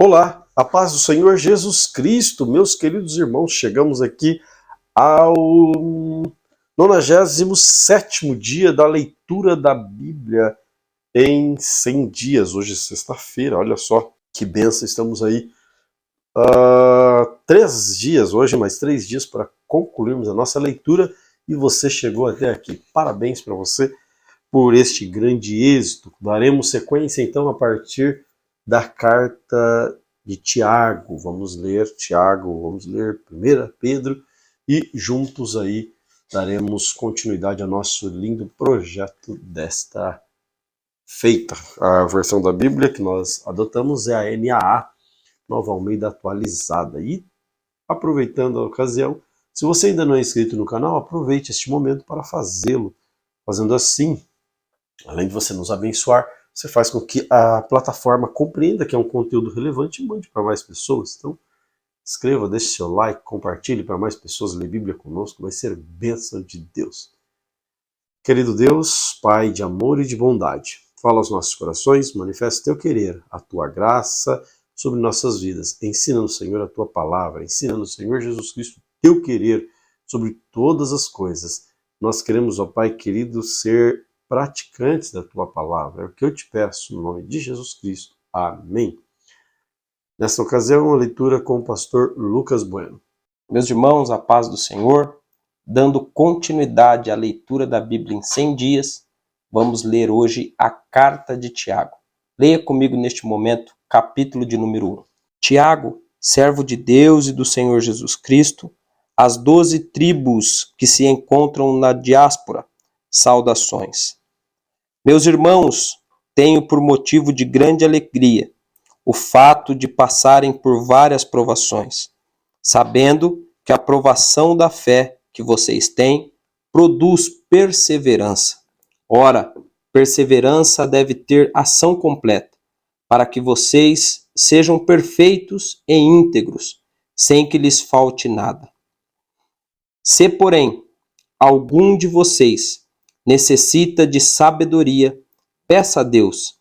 Olá, a paz do Senhor Jesus Cristo, meus queridos irmãos, chegamos aqui ao 97º dia da leitura da Bíblia em 100 dias. Hoje é sexta-feira, olha só que bênção, estamos aí 3 dias, hoje mais 3 dias para concluirmos a nossa leitura e você chegou até aqui. Parabéns para você por este grande êxito. Daremos sequência então a partir da carta de Tiago. Vamos ler Tiago, vamos ler 1 Pedro e juntos aí daremos continuidade ao nosso lindo projeto desta feita. A versão da Bíblia que nós adotamos é a NAA, Nova Almeida Atualizada. E aproveitando a ocasião, se você ainda não é inscrito no canal, aproveite este momento para fazê-lo. Fazendo assim, além de você nos abençoar, você faz com que a plataforma compreenda que é um conteúdo relevante e mande para mais pessoas. Então, inscreva, deixe seu like, compartilhe para mais pessoas ler Bíblia conosco, vai ser bênção de Deus. Querido Deus, Pai de amor e de bondade, fala aos nossos corações, manifesta teu querer, a tua graça sobre nossas vidas. Ensina-nos, Senhor, a tua palavra, ensina-nos, Senhor Jesus Cristo, teu querer sobre todas as coisas. Nós queremos, ó Pai querido, ser praticantes da tua palavra. É o que eu te peço no nome de Jesus Cristo. Amém. Nesta ocasião, a leitura com o pastor Lucas Bueno. Meus irmãos, a paz do Senhor, dando continuidade à leitura da Bíblia em 100 dias, vamos ler hoje a carta de Tiago. Leia comigo neste momento, capítulo de número 1. Tiago, servo de Deus e do Senhor Jesus Cristo, as 12 tribos que se encontram na diáspora, saudações. Meus irmãos, tenho por motivo de grande alegria o fato de passarem por várias provações, sabendo que a provação da fé que vocês têm produz perseverança. Ora, perseverança deve ter ação completa, para que vocês sejam perfeitos e íntegros, sem que lhes falte nada. Se, porém, algum de vocês necessita de sabedoria, peça a Deus,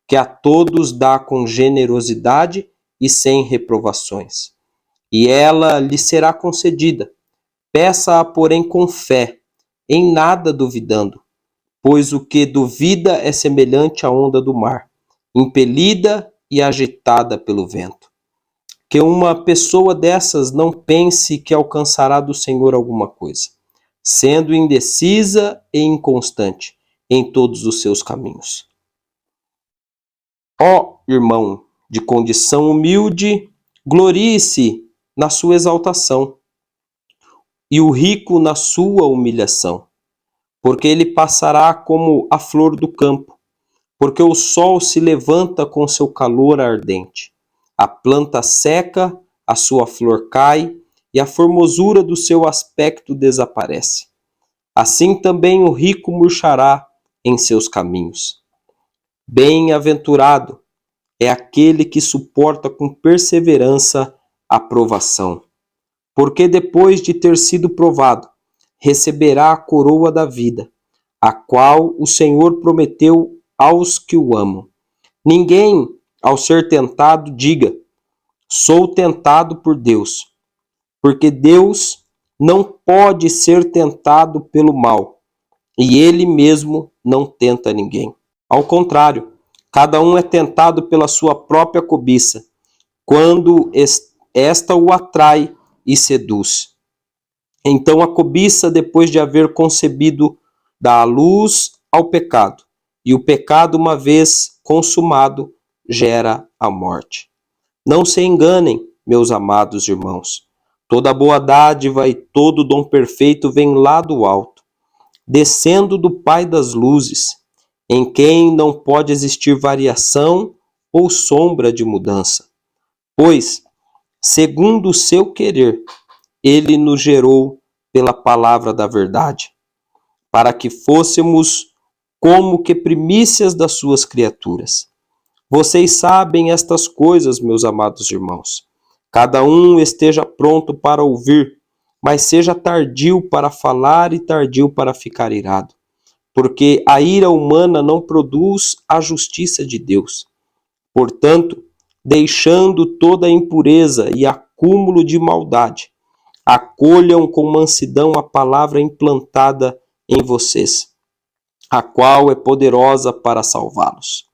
que a todos dá com generosidade e sem reprovações, e ela lhe será concedida. Peça-a, porém, com fé, em nada duvidando, pois o que duvida é semelhante à onda do mar, impelida e agitada pelo vento. Que uma pessoa dessas não pense que alcançará do Senhor alguma coisa, sendo indecisa e inconstante em todos os seus caminhos. Ó irmão de condição humilde, glorie-se na sua exaltação, e o rico na sua humilhação, porque ele passará como a flor do campo, porque o sol se levanta com seu calor ardente. A planta seca, a sua flor cai, e a formosura do seu aspecto desaparece. Assim também o rico murchará em seus caminhos. Bem-aventurado é aquele que suporta com perseverança a provação, porque depois de ter sido provado, receberá a coroa da vida, a qual o Senhor prometeu aos que o amam. Ninguém, ao ser tentado, diga: sou tentado por Deus, porque Deus não pode ser tentado pelo mal, e ele mesmo não tenta ninguém. Ao contrário, cada um é tentado pela sua própria cobiça, quando esta o atrai e seduz. Então a cobiça, depois de haver concebido, dá a luz ao pecado, e o pecado, uma vez consumado, gera a morte. Não se enganem, meus amados irmãos. Toda boa dádiva e todo dom perfeito vem lá do alto, descendo do Pai das luzes, em quem não pode existir variação ou sombra de mudança. Pois, segundo o seu querer, ele nos gerou pela palavra da verdade, para que fôssemos como que primícias das suas criaturas. Vocês sabem estas coisas, meus amados irmãos. Cada um esteja pronto para ouvir, mas seja tardio para falar e tardio para ficar irado. Porque a ira humana não produz a justiça de Deus. Portanto, deixando toda a impureza e acúmulo de maldade. Acolham com mansidão a palavra implantada em vocês, a qual é poderosa para salvá-los.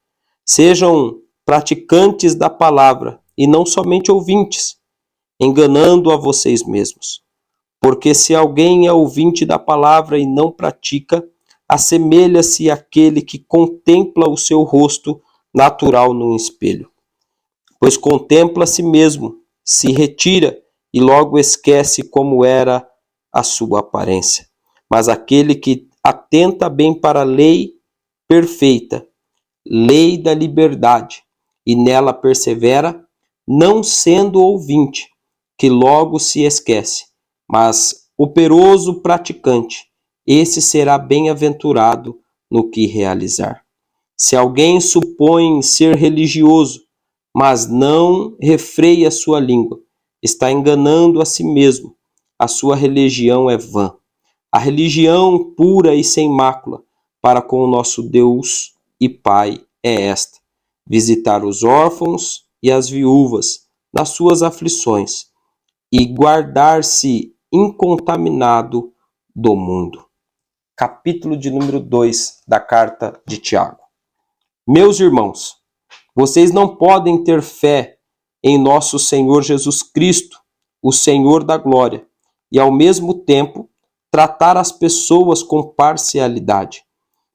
Sejam praticantes da palavra e não somente ouvintes, enganando a vocês mesmos. Porque se alguém é ouvinte da palavra e não pratica, assemelha-se àquele que contempla o seu rosto natural num espelho. Pois contempla a si mesmo, se retira e logo esquece como era a sua aparência. Mas aquele que atenta bem para a lei perfeita, lei da liberdade, e nela persevera, não sendo ouvinte, que logo se esquece, mas operoso praticante, esse será bem-aventurado no que realizar. Se alguém supõe ser religioso, mas não refreia sua língua, está enganando a si mesmo. A sua religião é vã. A religião pura e sem mácula para com o nosso Deus e Pai é esta: visitar os órfãos e as viúvas nas suas aflições e guardar-se incontaminado do mundo. Capítulo de número 2 da carta de Tiago. Meus irmãos, vocês não podem ter fé em nosso Senhor Jesus Cristo, o Senhor da glória, e ao mesmo tempo tratar as pessoas com parcialidade.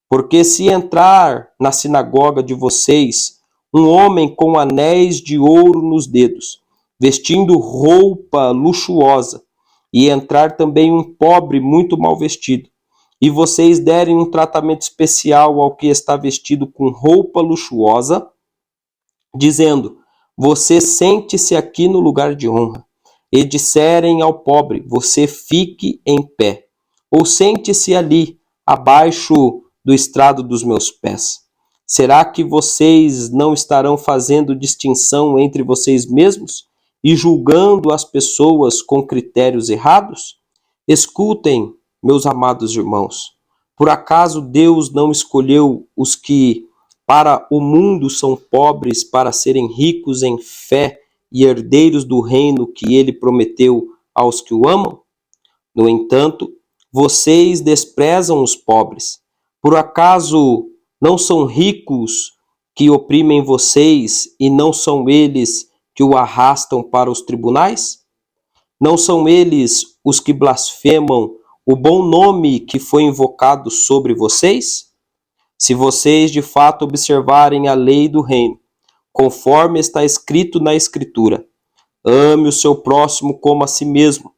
Porque se entrar na sinagoga de vocês um homem com anéis de ouro nos dedos, vestindo roupa luxuosa, e entrar também um pobre muito mal vestido, e vocês derem um tratamento especial ao que está vestido com roupa luxuosa, dizendo: você sente-se aqui no lugar de honra, e disserem ao pobre: você fique em pé, ou sente-se ali, abaixo do estrado dos meus pés. Será que vocês não estarão fazendo distinção entre vocês mesmos e julgando as pessoas com critérios errados? Escutem, meus amados irmãos, por acaso Deus não escolheu os que para o mundo são pobres para serem ricos em fé e herdeiros do reino que ele prometeu aos que o amam? No entanto, vocês desprezam os pobres. Por acaso não são ricos que oprimem vocês e não são eles que o arrastam para os tribunais? Não são eles os que blasfemam o bom nome que foi invocado sobre vocês? Se vocês de fato observarem a lei do reino, conforme está escrito na Escritura, ame o seu próximo como a si mesmo,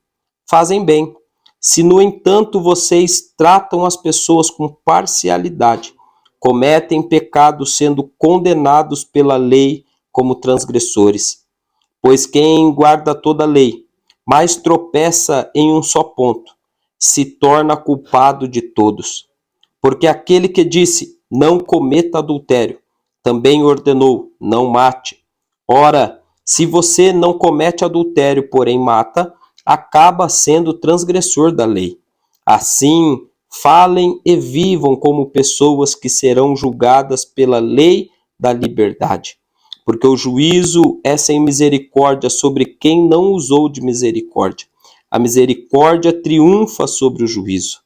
fazem bem. Se, no entanto, vocês tratam as pessoas com parcialidade, cometem pecado sendo condenados pela lei como transgressores. Pois quem guarda toda a lei, mas tropeça em um só ponto, se torna culpado de todos. Porque aquele que disse: não cometa adultério, também ordenou: não mate. Ora, se você não comete adultério, porém mata, acaba sendo transgressor da lei. Assim, falem e vivam como pessoas que serão julgadas pela lei da liberdade. Porque o juízo é sem misericórdia sobre quem não usou de misericórdia. A misericórdia triunfa sobre o juízo.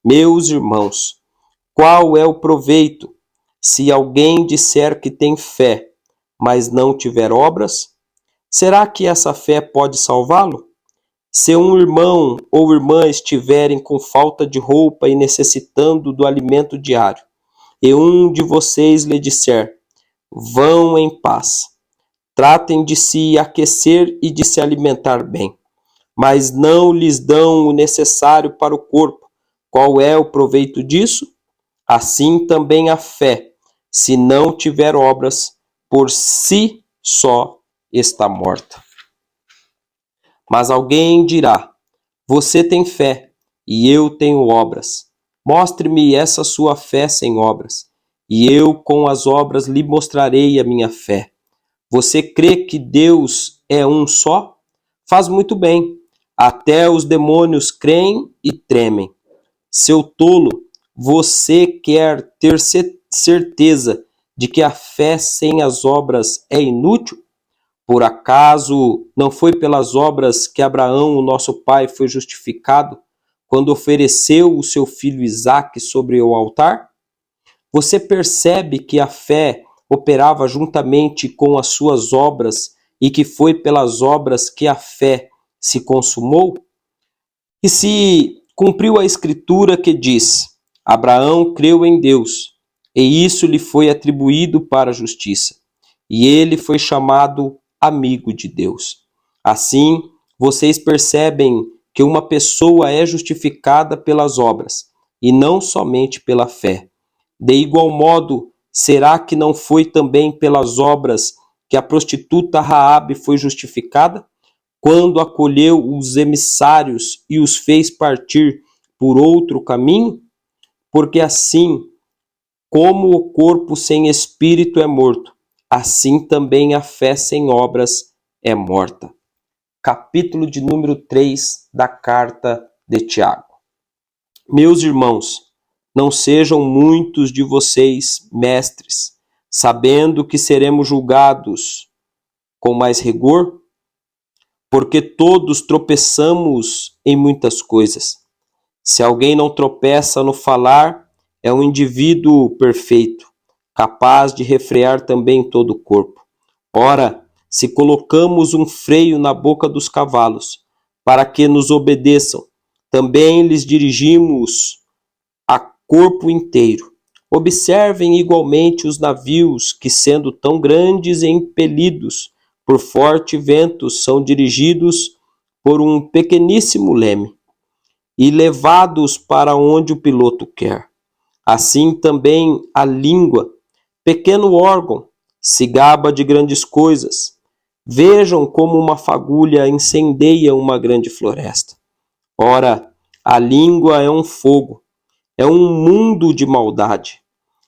Meus irmãos, qual é o proveito se alguém disser que tem fé, mas não tiver obras? Será que essa fé pode salvá-lo? Se um irmão ou irmã estiverem com falta de roupa e necessitando do alimento diário, e um de vocês lhe disser: vão em paz, tratem de se aquecer e de se alimentar bem, mas não lhes dão o necessário para o corpo, qual é o proveito disso? Assim também a fé, se não tiver obras, por si só está morta. Mas alguém dirá: você tem fé e eu tenho obras. Mostre-me essa sua fé sem obras, e eu com as obras lhe mostrarei a minha fé. Você crê que Deus é um só? Faz muito bem. Até os demônios creem e tremem. Seu tolo, você quer ter certeza de que a fé sem as obras é inútil? Por acaso não foi pelas obras que Abraão, o nosso pai, foi justificado quando ofereceu o seu filho Isaque sobre o altar? Você percebe que a fé operava juntamente com as suas obras e que foi pelas obras que a fé se consumou? E se cumpriu a escritura que diz: Abraão creu em Deus, e isso lhe foi atribuído para a justiça, e ele foi chamado amigo de Deus. Assim, vocês percebem que uma pessoa é justificada pelas obras, e não somente pela fé. De igual modo, será que não foi também pelas obras que a prostituta Raabe foi justificada, quando acolheu os emissários e os fez partir por outro caminho? Porque assim como o corpo sem espírito é morto, assim também a fé sem obras é morta. Capítulo de número 3 da carta de Tiago. Meus irmãos, não sejam muitos de vocês mestres, sabendo que seremos julgados com mais rigor, porque todos tropeçamos em muitas coisas. Se alguém não tropeça no falar, é um indivíduo perfeito, capaz de refrear também todo o corpo. Ora, se colocamos um freio na boca dos cavalos, para que nos obedeçam, também lhes dirigimos a corpo inteiro. Observem igualmente os navios que, sendo tão grandes e impelidos por forte vento, são dirigidos por um pequeníssimo leme e levados para onde o piloto quer. Assim também a língua, pequeno órgão, se gaba de grandes coisas. Vejam como uma fagulha incendeia uma grande floresta. Ora, a língua é um fogo, é um mundo de maldade.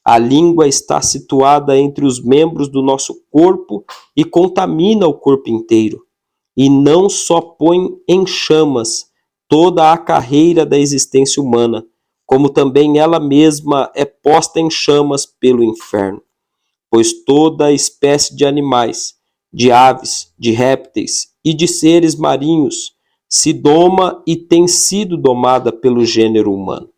A língua está situada entre os membros do nosso corpo e contamina o corpo inteiro. E não só põe em chamas toda a carreira da existência humana, como também ela mesma é posta em chamas pelo inferno. Pois toda espécie de animais, de aves, de répteis e de seres marinhos se doma e tem sido domada pelo gênero humano.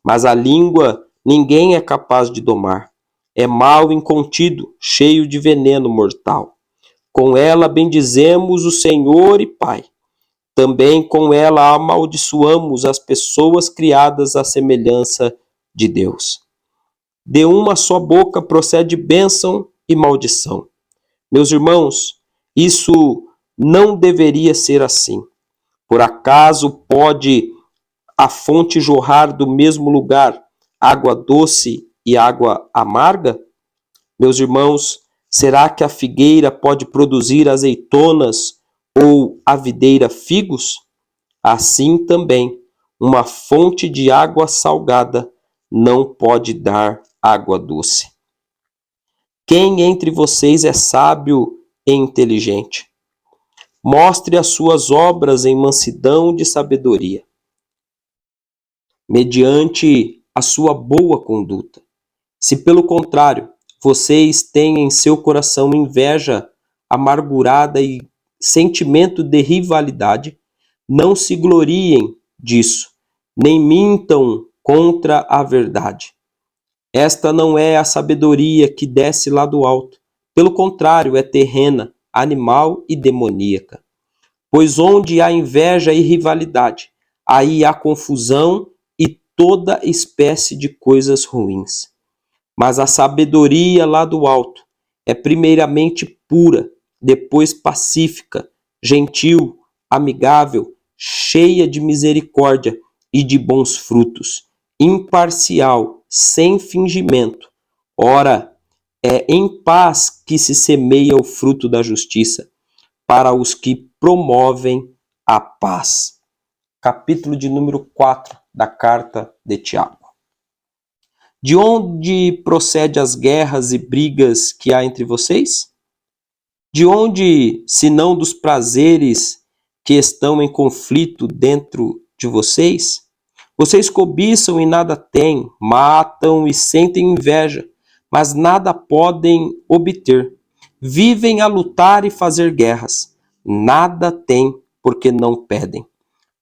Mas a língua ninguém é capaz de domar. É mal incontido, cheio de veneno mortal. Com ela bendizemos o Senhor e Pai. Também com ela amaldiçoamos as pessoas criadas à semelhança de Deus. De uma só boca procede bênção e maldição. Meus irmãos, isso não deveria ser assim. Por acaso pode a fonte jorrar do mesmo lugar água doce e água amarga? Meus irmãos, será que a figueira pode produzir azeitonas ou a videira figos? Assim também, uma fonte de água salgada não pode dar água doce. Quem entre vocês é sábio e inteligente? Mostre as suas obras em mansidão de sabedoria, mediante a sua boa conduta. Se, pelo contrário, vocês têm em seu coração inveja amargurada e sentimento de rivalidade, não se gloriem disso, nem mintam contra a verdade. Esta não é a sabedoria que desce lá do alto. Pelo contrário, é terrena, animal e demoníaca. Pois onde há inveja e rivalidade, aí há confusão e toda espécie de coisas ruins. Mas a sabedoria lá do alto é primeiramente pura, depois pacífica, gentil, amigável, cheia de misericórdia e de bons frutos, imparcial, sem fingimento. Ora, é em paz que se semeia o fruto da justiça, para os que promovem a paz. Capítulo de número 4 da carta de Tiago. De onde procedem as guerras e brigas que há entre vocês? De onde, senão dos prazeres que estão em conflito dentro de vocês? Vocês cobiçam e nada têm, matam e sentem inveja, mas nada podem obter. vivem a lutar e fazer guerras. Nada têm porque não pedem.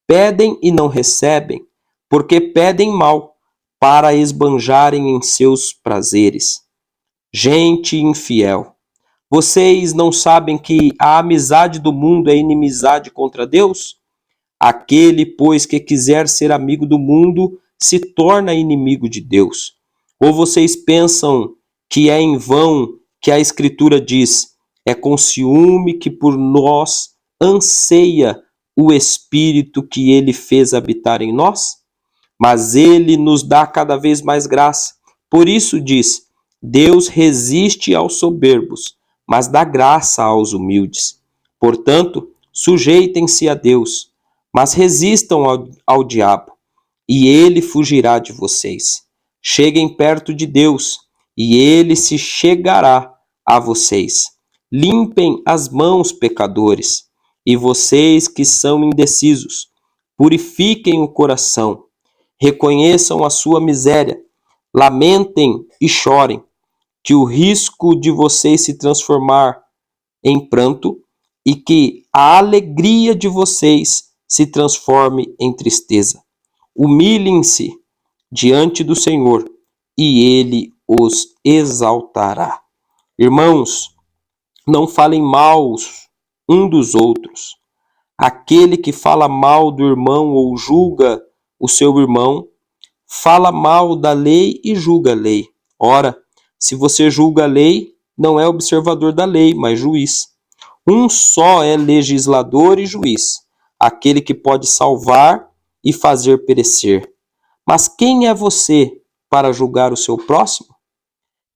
Pedem e não recebem, porque pedem mal, para esbanjarem em seus prazeres. Gente infiel, vocês não sabem que a amizade do mundo é inimizade contra Deus? Aquele, pois, que quiser ser amigo do mundo, se torna inimigo de Deus. Ou vocês pensam que é em vão que a Escritura diz: é com ciúme que por nós anseia o Espírito que ele fez habitar em nós? Mas ele nos dá cada vez mais graça. Por isso diz: Deus resiste aos soberbos, mas dá graça aos humildes. Portanto, sujeitem-se a Deus, mas resistam ao diabo, e ele fugirá de vocês. Cheguem perto de Deus, e ele se chegará a vocês. Limpem as mãos, pecadores, e vocês que são indecisos, purifiquem o coração. Reconheçam a sua miséria, lamentem e chorem, que o risco de vocês se transformar em pranto e que a alegria de vocês se transforme em tristeza. Humilhem-se diante do Senhor e ele os exaltará. Irmãos, não falem mal um dos outros. Aquele que fala mal do irmão ou julga o seu irmão, fala mal da lei e julga a lei. Ora, se você julga a lei, não é observador da lei, mas juiz. Um só é legislador e juiz, aquele que pode salvar e fazer perecer. Mas quem é você para julgar o seu próximo?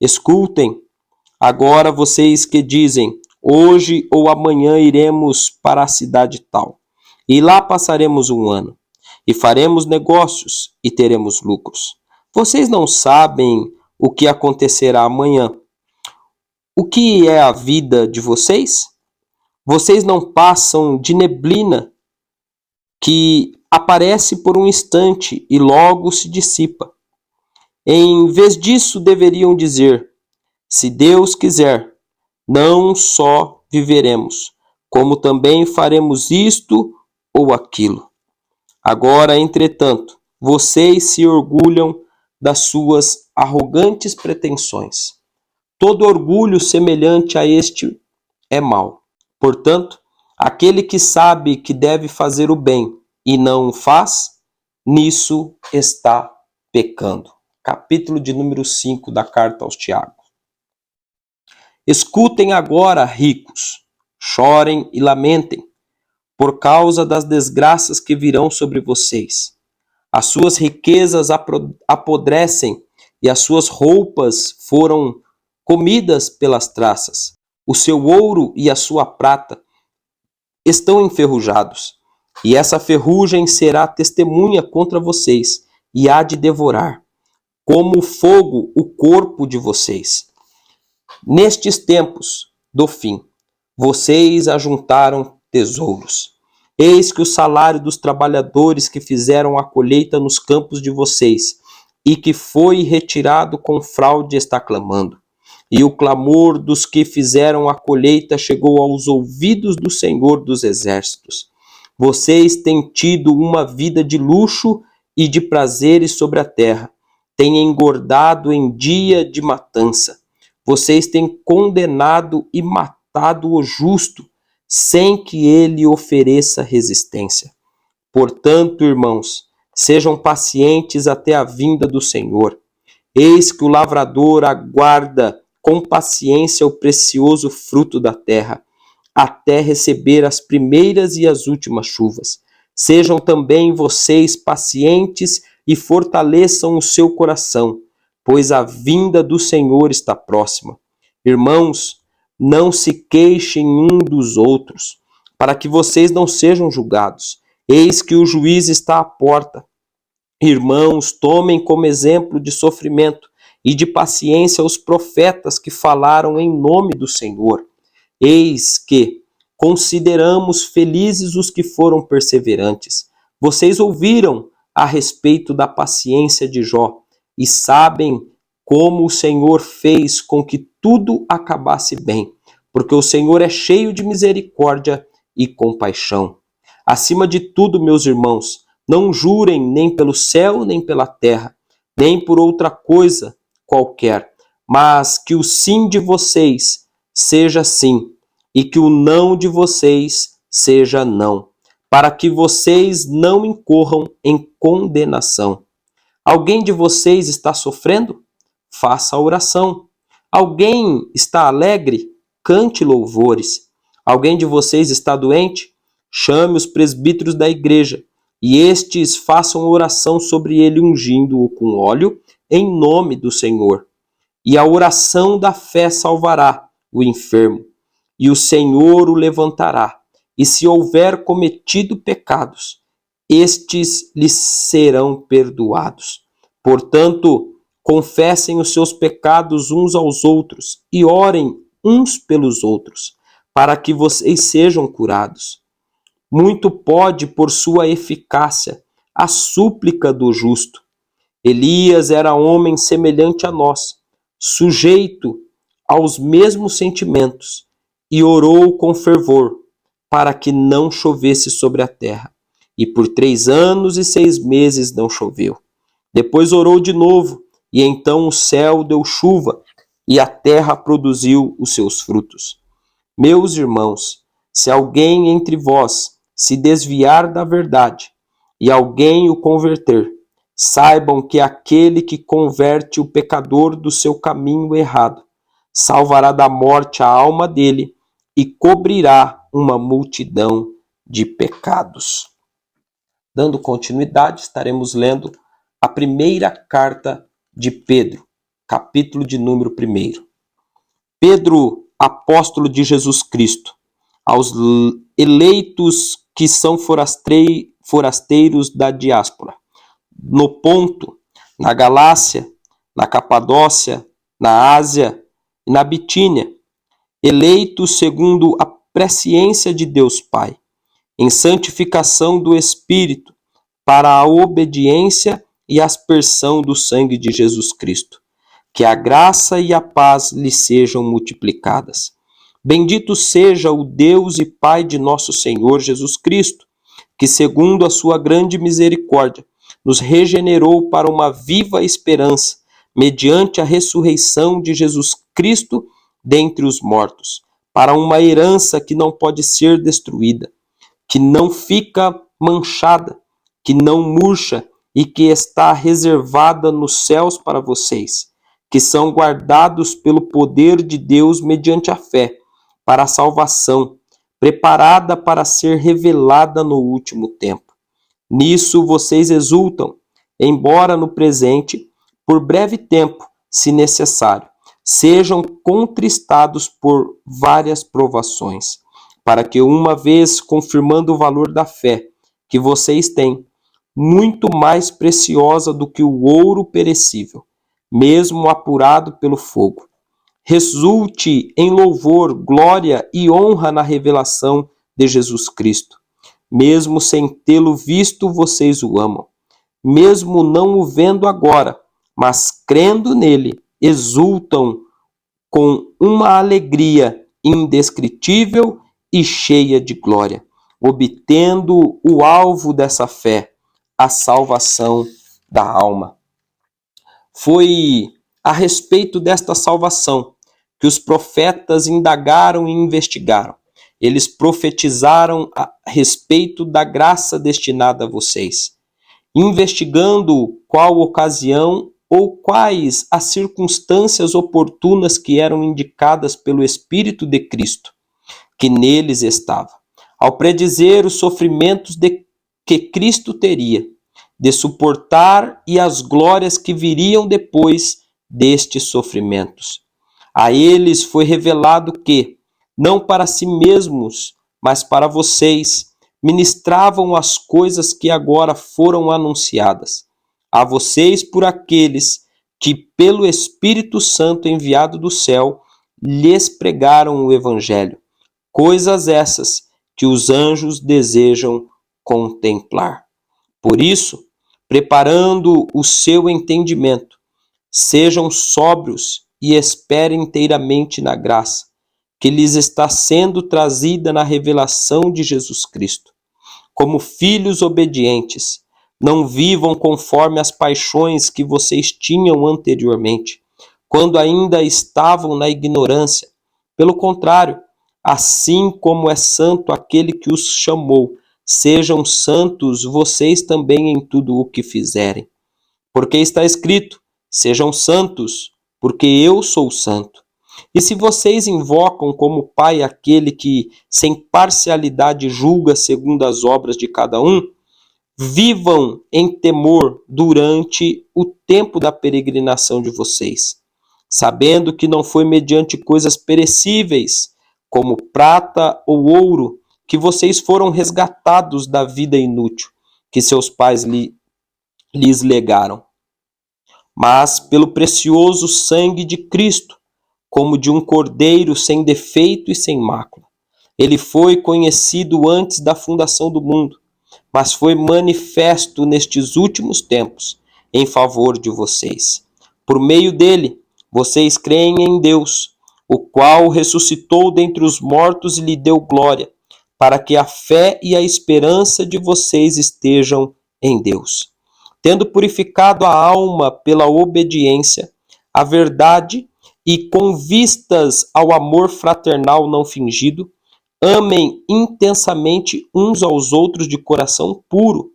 Escutem, agora vocês que dizem: hoje ou amanhã iremos para a cidade tal, e lá passaremos um ano, e faremos negócios e teremos lucros. Vocês não sabem o que acontecerá amanhã. O que é a vida de vocês? Vocês não passam de neblina que aparece por um instante e logo se dissipa. Em vez disso, deveriam dizer: se Deus quiser, não só viveremos, como também faremos isto ou aquilo. Agora, entretanto, vocês se orgulham das suas arrogantes pretensões. Todo orgulho semelhante a este é mau. Portanto, aquele que sabe que deve fazer o bem e não o faz, nisso está pecando. Capítulo de número 5 da carta aos Tiago. Escutem agora, ricos, chorem e lamentem, por causa das desgraças que virão sobre vocês. As suas riquezas apodrecem e as suas roupas foram comidas pelas traças. O seu ouro e a sua prata estão enferrujados, e essa ferrugem será testemunha contra vocês, e há de devorar, como fogo, o corpo de vocês. Nestes tempos do fim, vocês ajuntaram tesouros. Eis que o salário dos trabalhadores que fizeram a colheita nos campos de vocês, e que foi retirado com fraude, está clamando. E o clamor dos que fizeram a colheita chegou aos ouvidos do Senhor dos Exércitos. Vocês têm tido uma vida de luxo e de prazeres sobre a terra. Têm engordado em dia de matança. Vocês têm condenado e matado o justo, sem que ele ofereça resistência. Portanto, irmãos, sejam pacientes até a vinda do Senhor. Eis que o lavrador aguarda com paciência o precioso fruto da terra, até receber as primeiras e as últimas chuvas. Sejam também vocês pacientes e fortaleçam o seu coração, pois a vinda do Senhor está próxima. Irmãos, não se queixem um dos outros, para que vocês não sejam julgados. Eis que o juiz está à porta. Irmãos, tomem como exemplo de sofrimento e de paciência os profetas que falaram em nome do Senhor. Eis que consideramos felizes os que foram perseverantes. Vocês ouviram a respeito da paciência de Jó e sabem como o Senhor fez com que tudo acabasse bem. porque o Senhor é cheio de misericórdia e compaixão. Acima de tudo, meus irmãos, não jurem nem pelo céu, nem pela terra, nem por outra coisa qualquer, mas que o sim de vocês seja sim, e que o não de vocês seja não, para que vocês não incorram em condenação. Alguém de vocês está sofrendo? Faça a oração. Alguém está alegre? Cante louvores. Alguém de vocês está doente? Chame os presbíteros da igreja, e estes façam oração sobre ele, ungindo-o com óleo, em nome do Senhor. E a oração da fé salvará o enfermo, e o Senhor o levantará. E se houver cometido pecados, estes lhes serão perdoados. Portanto, confessem os seus pecados uns aos outros e orem uns pelos outros, para que vocês sejam curados. Muito pode, por sua eficácia, a súplica do justo. Elias era homem semelhante a nós, sujeito aos mesmos sentimentos, e orou com fervor para que não chovesse sobre a terra. E por 3 anos e 6 meses não choveu. Depois orou de novo, e então o céu deu chuva, e a terra produziu os seus frutos. Meus irmãos, se alguém entre vós se desviar da verdade, e alguém o converter, saibam que aquele que converte o pecador do seu caminho errado, salvará da morte a alma dele e cobrirá uma multidão de pecados. Dando continuidade, estaremos lendo a primeira carta de Pedro, capítulo de número 1. Pedro, apóstolo de Jesus Cristo, aos eleitos que são forasteiros da diáspora, no Ponto, na Galácia, na Capadócia, na Ásia e na Bitínia, eleitos segundo a presciência de Deus Pai, em santificação do Espírito, para a obediência e aspersão do sangue de Jesus Cristo. Que a graça e a paz lhe sejam multiplicadas. Bendito seja o Deus e Pai de nosso Senhor Jesus Cristo, que segundo a sua grande misericórdia, nos regenerou para uma viva esperança, mediante a ressurreição de Jesus Cristo dentre os mortos, para uma herança que não pode ser destruída, que não fica manchada, que não murcha e que está reservada nos céus para vocês, que são guardados pelo poder de Deus mediante a fé, para a salvação, preparada para ser revelada no último tempo. Nisso vocês exultam, embora no presente, por breve tempo, se necessário, sejam contristados por várias provações, para que uma vez confirmando o valor da fé que vocês têm, muito mais preciosa do que o ouro perecível, mesmo apurado pelo fogo, resulte em louvor, glória e honra na revelação de Jesus Cristo. Mesmo sem tê-lo visto, vocês o amam. Mesmo não o vendo agora, mas crendo nele, exultam com uma alegria indescritível e cheia de glória, obtendo o alvo dessa fé, a salvação da alma. Foi a respeito desta salvação que os profetas indagaram e investigaram. Eles profetizaram a respeito da graça destinada a vocês, investigando qual ocasião ou quais as circunstâncias oportunas que eram indicadas pelo Espírito de Cristo, que neles estava, ao predizer os sofrimentos que Cristo teria de suportar e as glórias que viriam depois destes sofrimentos. A eles foi revelado que, não para si mesmos, mas para vocês, ministravam as coisas que agora foram anunciadas a vocês por aqueles que, pelo Espírito Santo enviado do céu, lhes pregaram o Evangelho, coisas essas que os anjos desejam contemplar. Por isso, preparando o seu entendimento, sejam sóbrios e esperem inteiramente na graça que lhes está sendo trazida na revelação de Jesus Cristo. Como filhos obedientes, não vivam conforme as paixões que vocês tinham anteriormente, quando ainda estavam na ignorância. Pelo contrário, assim como é santo aquele que os chamou, sejam santos vocês também em tudo o que fizerem. Porque está escrito: sejam santos, porque eu sou santo. E se vocês invocam como Pai aquele que, sem parcialidade, julga segundo as obras de cada um, vivam em temor durante o tempo da peregrinação de vocês, sabendo que não foi mediante coisas perecíveis, como prata ou ouro, que vocês foram resgatados da vida inútil que seus pais lhes legaram, mas pelo precioso sangue de Cristo, como de um cordeiro sem defeito e sem mácula. Ele foi conhecido antes da fundação do mundo, mas foi manifesto nestes últimos tempos em favor de vocês. Por meio dele, vocês creem em Deus, o qual ressuscitou dentre os mortos e lhe deu glória, para que a fé e a esperança de vocês estejam em Deus. Tendo purificado a alma pela obediência à verdade e com vistas ao amor fraternal não fingido, amem intensamente uns aos outros de coração puro,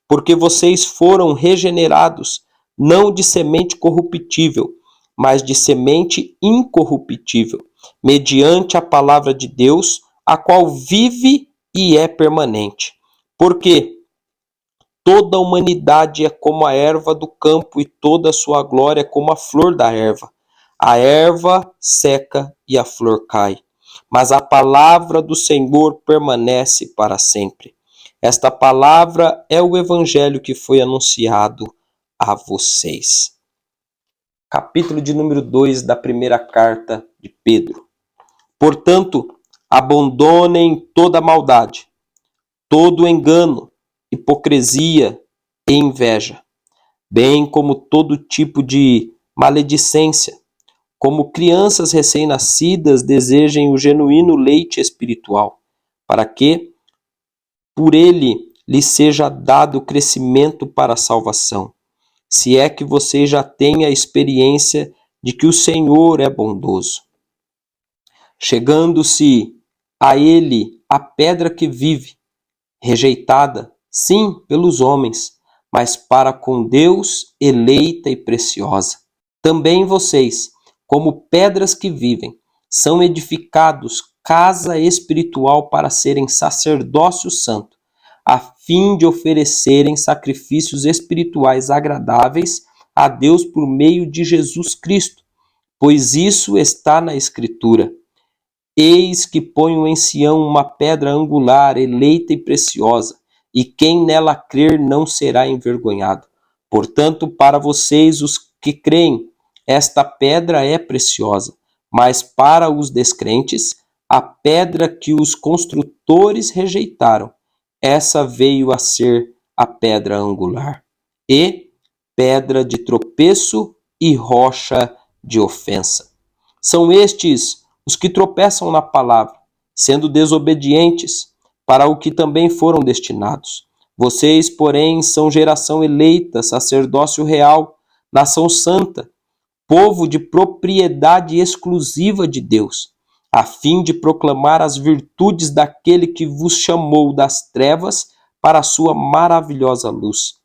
porque vocês foram regenerados, não de semente corruptível, mas de semente incorruptível, mediante a palavra de Deus, a qual vive e é permanente. Porque toda a humanidade é como a erva do campo e toda a sua glória é como a flor da erva. A erva seca e a flor cai, mas a palavra do Senhor permanece para sempre. Esta palavra é o evangelho que foi anunciado a vocês. Capítulo de número 2 da primeira carta de Pedro. Portanto, abandonem toda maldade, todo engano, hipocrisia e inveja, bem como todo tipo de maledicência. Como crianças recém-nascidas, desejem o genuíno leite espiritual, para que, por ele, lhes seja dado crescimento para a salvação, se é que você já tem a experiência de que o Senhor é bondoso. Chegando-se a ele a pedra que vive, rejeitada, sim, pelos homens, mas para com Deus eleita e preciosa. Também vocês, como pedras que vivem, são edificados casa espiritual para serem sacerdócio santo, a fim de oferecerem sacrifícios espirituais agradáveis a Deus por meio de Jesus Cristo, pois isso está na Escritura. Eis que ponho em Sião uma pedra angular, eleita e preciosa, e quem nela crer não será envergonhado. Portanto, para vocês, os que creem, esta pedra é preciosa, mas para os descrentes, a pedra que os construtores rejeitaram, essa veio a ser a pedra angular, e pedra de tropeço e rocha de ofensa. São estes os que tropeçam na palavra, sendo desobedientes, para o que também foram destinados. Vocês, porém, são geração eleita, sacerdócio real, nação santa, povo de propriedade exclusiva de Deus, a fim de proclamar as virtudes daquele que vos chamou das trevas para a sua maravilhosa luz.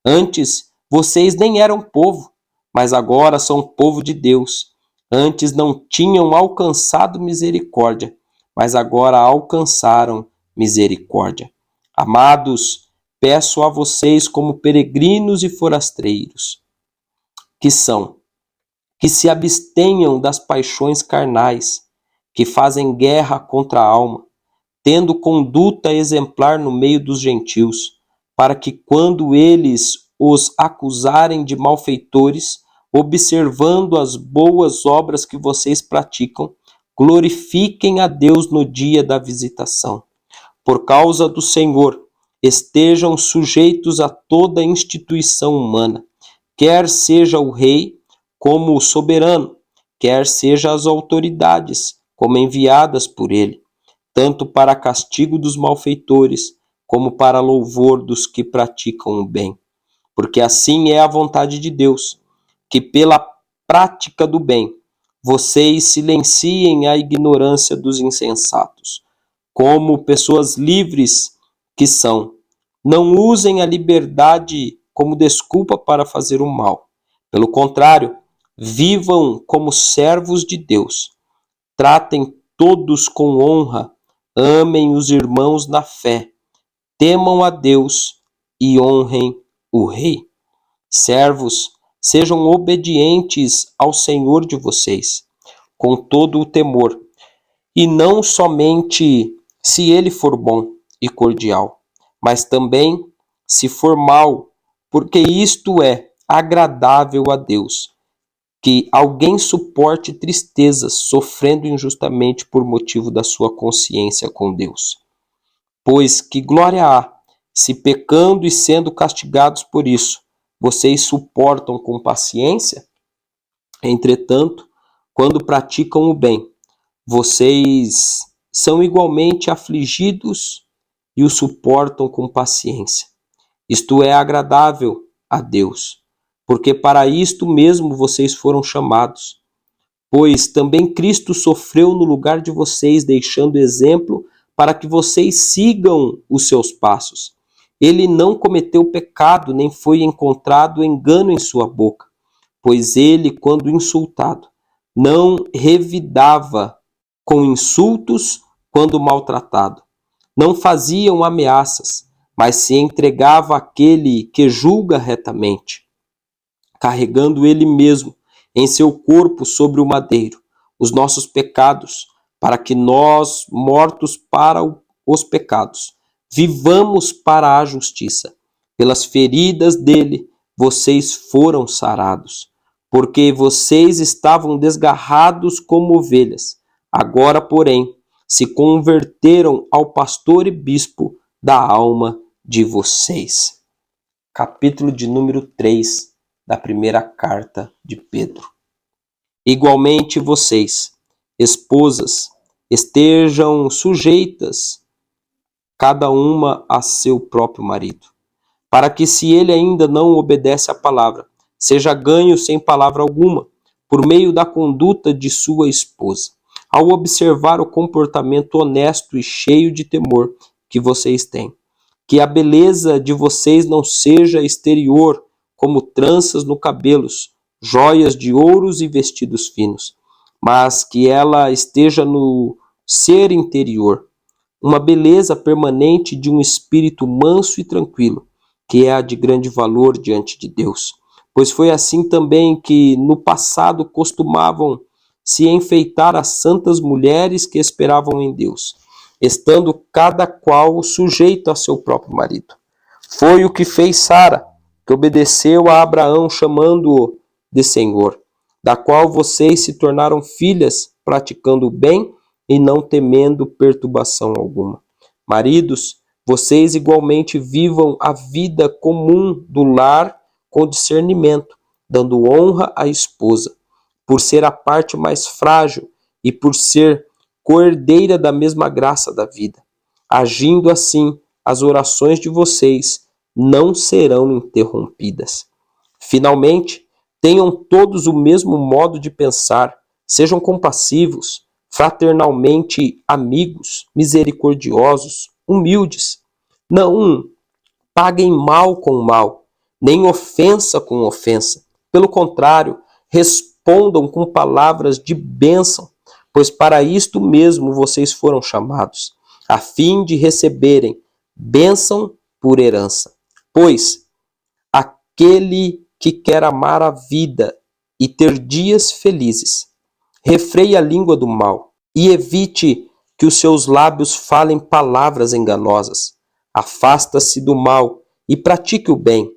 Antes, vocês nem eram povo, mas agora são povo de Deus. Antes não tinham alcançado misericórdia, mas agora alcançaram misericórdia. Amados, peço a vocês como peregrinos e forasteiros, que se abstenham das paixões carnais, que fazem guerra contra a alma, tendo conduta exemplar no meio dos gentios, para que quando eles os acusarem de malfeitores, observando as boas obras que vocês praticam, glorifiquem a Deus no dia da visitação. Por causa do Senhor, estejam sujeitos a toda instituição humana, quer seja o rei como o soberano, quer seja as autoridades, como enviadas por ele, tanto para castigo dos malfeitores, como para louvor dos que praticam o bem. Porque assim é a vontade de Deus, que pela prática do bem, vocês silenciem a ignorância dos insensatos. Como pessoas livres que são, não usem a liberdade como desculpa para fazer o mal. Pelo contrário, vivam como servos de Deus. Tratem todos com honra, amem os irmãos na fé, temam a Deus e honrem o Rei. Servos, sejam obedientes ao Senhor de vocês, com todo o temor, e não somente se ele for bom e cordial, mas também se for mal, porque isto é agradável a Deus, que alguém suporte tristezas, sofrendo injustamente por motivo da sua consciência com Deus. Pois que glória há, se pecando e sendo castigados por isso, vocês suportam com paciência? Entretanto, quando praticam o bem, vocês são igualmente afligidos e o suportam com paciência. Isto é agradável a Deus, porque para isto mesmo vocês foram chamados. Pois também Cristo sofreu no lugar de vocês, deixando exemplo para que vocês sigam os seus passos. Ele não cometeu pecado, nem foi encontrado engano em sua boca, pois ele, quando insultado, não revidava com insultos quando maltratado. Não faziam ameaças, mas se entregava àquele que julga retamente, carregando ele mesmo em seu corpo sobre o madeiro os nossos pecados, para que nós, mortos para os pecados, vivamos para a justiça. Pelas feridas dele, vocês foram sarados, porque vocês estavam desgarrados como ovelhas. Agora, porém, se converteram ao pastor e bispo da alma de vocês. Capítulo de número 3 da primeira carta de Pedro. Igualmente vocês, esposas, estejam sujeitas cada uma a seu próprio marido, para que, se ele ainda não obedece à palavra, seja ganho sem palavra alguma, por meio da conduta de sua esposa, ao observar o comportamento honesto e cheio de temor que vocês têm. Que a beleza de vocês não seja exterior, como tranças no cabelos, joias de ouros e vestidos finos, mas que ela esteja no ser interior, uma beleza permanente de um espírito manso e tranquilo, que é a de grande valor diante de Deus. Pois foi assim também que no passado costumavam se enfeitar as santas mulheres que esperavam em Deus, estando cada qual sujeito a seu próprio marido. Foi o que fez Sara, que obedeceu a Abraão, chamando-o de Senhor, da qual vocês se tornaram filhas, praticando o bem e não temendo perturbação alguma. Maridos, vocês igualmente vivam a vida comum do lar com discernimento, dando honra à esposa, por ser a parte mais frágil e por ser coerdeira da mesma graça da vida. Agindo assim, as orações de vocês não serão interrompidas. Finalmente, tenham todos o mesmo modo de pensar, sejam compassivos, fraternalmente amigos, misericordiosos, humildes. Não paguem mal com mal, nem ofensa com ofensa. Pelo contrário, respondam com palavras de bênção, pois para isto mesmo vocês foram chamados, a fim de receberem bênção por herança. Pois aquele que quer amar a vida e ter dias felizes, refreie a língua do mal e evite que os seus lábios falem palavras enganosas. Afasta-se do mal e pratique o bem.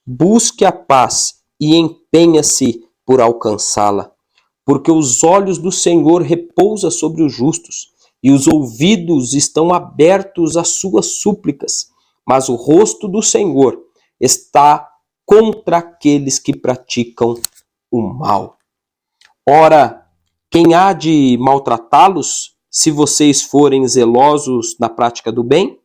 Busque a paz e empenha-se por alcançá-la. Porque os olhos do Senhor repousam sobre os justos e os ouvidos estão abertos às suas súplicas. Mas o rosto do Senhor está contra aqueles que praticam o mal. Ora, Quem há de maltratá-los, se vocês forem zelosos na prática do bem?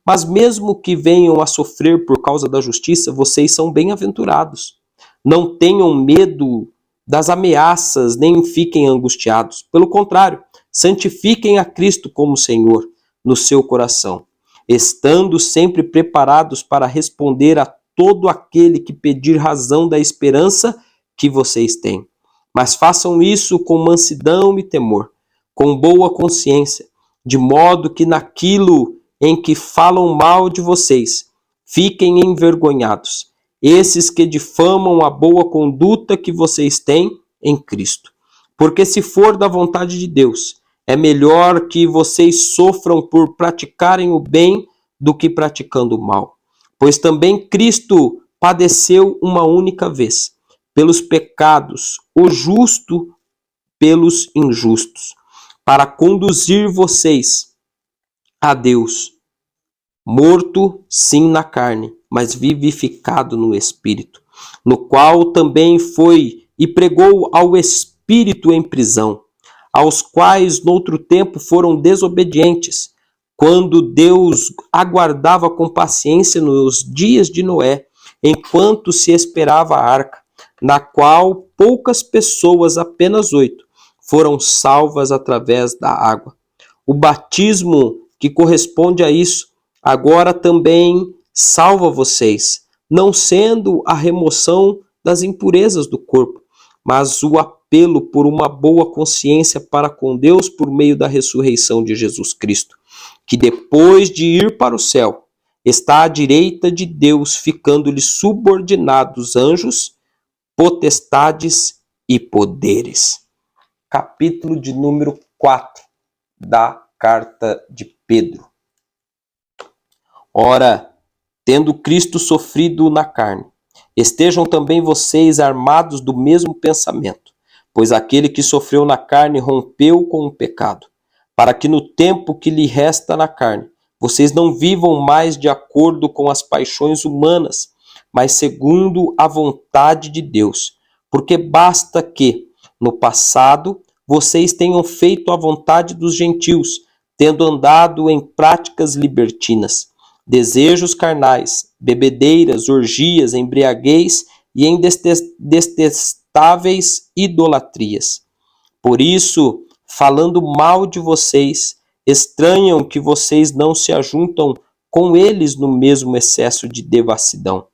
Mas mesmo que venham a sofrer por causa da justiça, vocês são bem-aventurados. Não tenham medo das ameaças, nem fiquem angustiados. Pelo contrário, santifiquem a Cristo como Senhor no seu coração, estando sempre preparados para responder a todo aquele que pedir razão da esperança que vocês têm. Mas façam isso com mansidão e temor, com boa consciência, de modo que naquilo em que falam mal de vocês, fiquem envergonhados, esses que difamam a boa conduta que vocês têm em Cristo. Porque se for da vontade de Deus, é melhor que vocês sofram por praticarem o bem do que praticando o mal. Pois também Cristo padeceu uma única vez, pelos pecados, o justo pelos injustos, para conduzir vocês a Deus, morto sim na carne, mas vivificado no Espírito, no qual também foi e pregou ao Espírito em prisão, aos quais noutro tempo foram desobedientes, quando Deus aguardava com paciência nos dias de Noé, enquanto se esperava a arca, na qual poucas pessoas, apenas 8, foram salvas através da água. O batismo que corresponde a isso, agora também salva vocês, não sendo a remoção das impurezas do corpo, mas o apelo por uma boa consciência para com Deus por meio da ressurreição de Jesus Cristo, que depois de ir para o céu, está à direita de Deus, ficando-lhe subordinados anjos, potestades e poderes. Capítulo de número 4 da carta de Pedro. Ora, tendo Cristo sofrido na carne, estejam também vocês armados do mesmo pensamento, pois aquele que sofreu na carne rompeu com o pecado, para que no tempo que lhe resta na carne, vocês não vivam mais de acordo com as paixões humanas, mas segundo a vontade de Deus. Porque basta que, no passado, vocês tenham feito a vontade dos gentios, tendo andado em práticas libertinas, desejos carnais, bebedeiras, orgias, embriaguez e em detestáveis idolatrias. Por isso, falando mal de vocês, estranham que vocês não se ajuntam com eles no mesmo excesso de devassidão.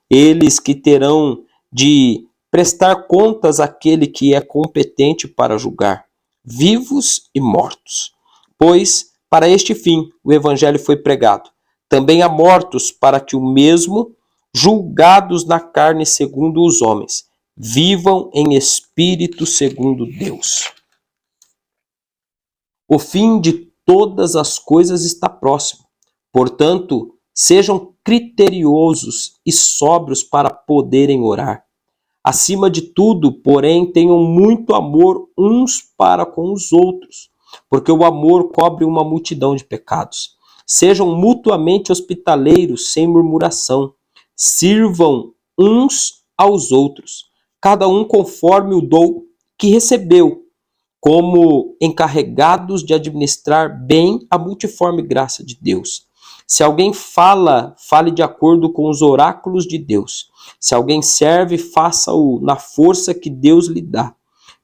Eles que terão de prestar contas àquele que é competente para julgar, vivos e mortos. Pois, para este fim, o evangelho foi pregado, também a mortos, para que o mesmo, julgados na carne segundo os homens, vivam em espírito segundo Deus. O fim de todas as coisas está próximo. Portanto, sejam criteriosos e sóbrios para poderem orar. Acima de tudo, porém, tenham muito amor uns para com os outros, porque o amor cobre uma multidão de pecados. Sejam mutuamente hospitaleiros, sem murmuração. Sirvam uns aos outros, cada um conforme o dom que recebeu, como encarregados de administrar bem a multiforme graça de Deus. Se alguém fala, fale de acordo com os oráculos de Deus. Se alguém serve, faça-o na força que Deus lhe dá,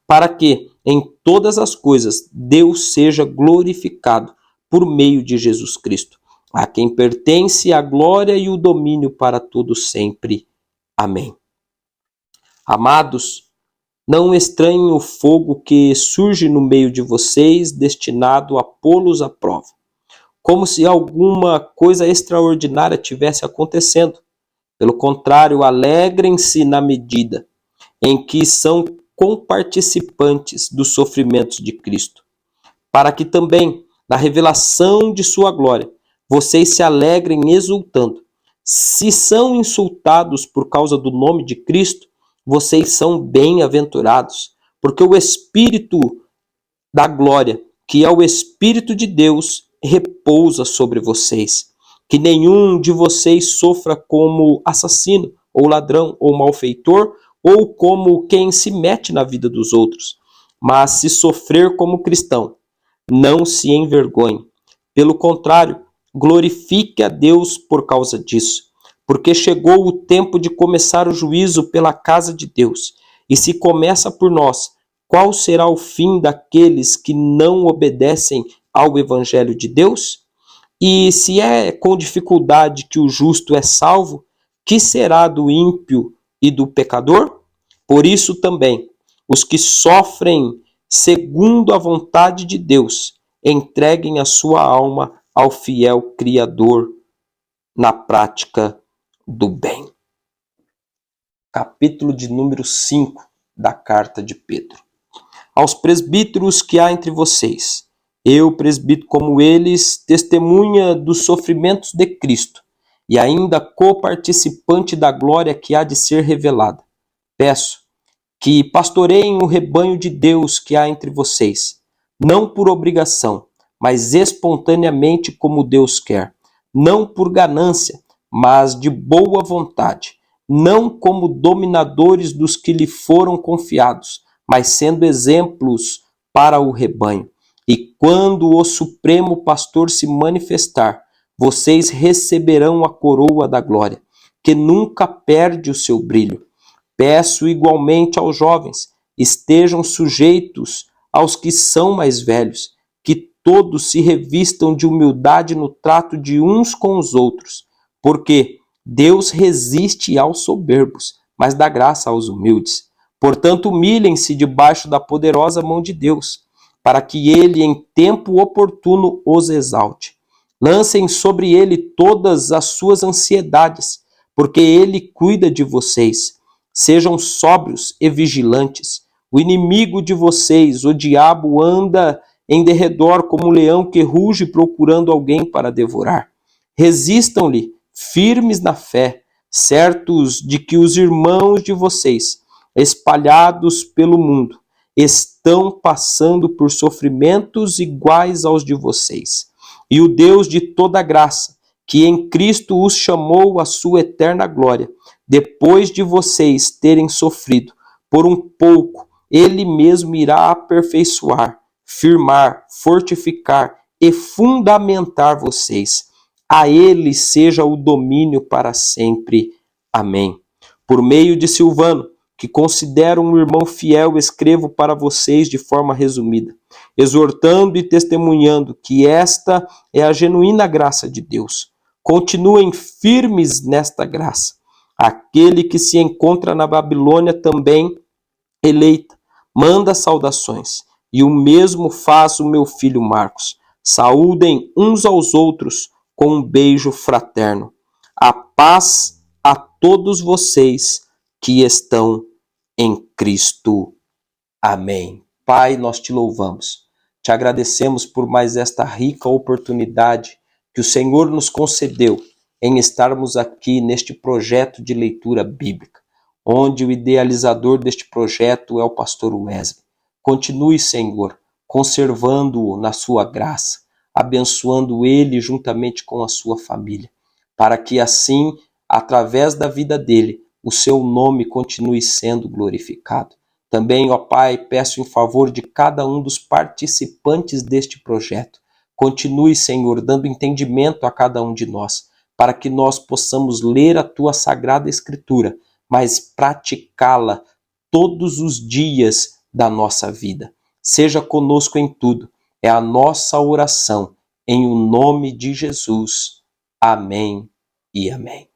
para que, em todas as coisas, Deus seja glorificado por meio de Jesus Cristo, a quem pertence a glória e o domínio para todo sempre. Amém. Amados, não estranhem o fogo que surge no meio de vocês, destinado a pô-los à prova, como se alguma coisa extraordinária tivesse acontecendo. Pelo contrário, alegrem-se na medida em que são comparticipantes dos sofrimentos de Cristo, para que também, na revelação de sua glória, vocês se alegrem exultando. Se são insultados por causa do nome de Cristo, vocês são bem-aventurados, porque o Espírito da glória, que é o Espírito de Deus, repousa sobre vocês. Que nenhum de vocês sofra como assassino, ou ladrão, ou malfeitor, ou como quem se mete na vida dos outros. Mas se sofrer como cristão, não se envergonhe. Pelo contrário, glorifique a Deus por causa disso, porque chegou o tempo de começar o juízo pela casa de Deus. E se começa por nós, qual será o fim daqueles que não obedecem ao Evangelho de Deus? E se é com dificuldade que o justo é salvo, que será do ímpio e do pecador? Por isso também, os que sofrem segundo a vontade de Deus, entreguem a sua alma ao fiel Criador na prática do bem. Capítulo de número 5 da carta de Pedro. Aos presbíteros que há entre vocês, eu, presbítero como eles, testemunha dos sofrimentos de Cristo e ainda coparticipante da glória que há de ser revelada. Peço que pastoreiem o rebanho de Deus que há entre vocês, não por obrigação, mas espontaneamente como Deus quer, não por ganância, mas de boa vontade, não como dominadores dos que lhe foram confiados, mas sendo exemplos para o rebanho. E quando o Supremo Pastor se manifestar, vocês receberão a coroa da glória, que nunca perde o seu brilho. Peço igualmente aos jovens, estejam sujeitos aos que são mais velhos, que todos se revistam de humildade no trato de uns com os outros, porque Deus resiste aos soberbos, mas dá graça aos humildes. Portanto, humilhem-se debaixo da poderosa mão de Deus, para que ele, em tempo oportuno, os exalte. Lancem sobre ele todas as suas ansiedades, porque ele cuida de vocês. Sejam sóbrios e vigilantes. O inimigo de vocês, o diabo, anda em derredor como um leão que ruge procurando alguém para devorar. Resistam-lhe, firmes na fé, certos de que os irmãos de vocês, espalhados pelo mundo, estão passando por sofrimentos iguais aos de vocês. E o Deus de toda graça, que em Cristo os chamou à sua eterna glória, depois de vocês terem sofrido por um pouco, ele mesmo irá aperfeiçoar, firmar, fortificar e fundamentar vocês. A ele seja o domínio para sempre. Amém. Por meio de Silvano, que considero um irmão fiel, escrevo para vocês de forma resumida, exortando e testemunhando que esta é a genuína graça de Deus. Continuem firmes nesta graça. Aquele que se encontra na Babilônia também eleita, manda saudações, e o mesmo faz o meu filho Marcos. Saúdem uns aos outros com um beijo fraterno. A paz a todos vocês que estão em Cristo. Amém. Pai, nós te louvamos, te agradecemos por mais esta rica oportunidade que o Senhor nos concedeu em estarmos aqui neste projeto de leitura bíblica, onde o idealizador deste projeto é o pastor Wesley. Continue, Senhor, conservando-o na sua graça, abençoando ele juntamente com a sua família, para que assim, através da vida dele, o seu nome continue sendo glorificado. Também, ó Pai, peço em favor de cada um dos participantes deste projeto. Continue, Senhor, dando entendimento a cada um de nós, para que nós possamos ler a Tua Sagrada Escritura, mas praticá-la todos os dias da nossa vida. Seja conosco em tudo. É a nossa oração, em o nome de Jesus. Amém e amém.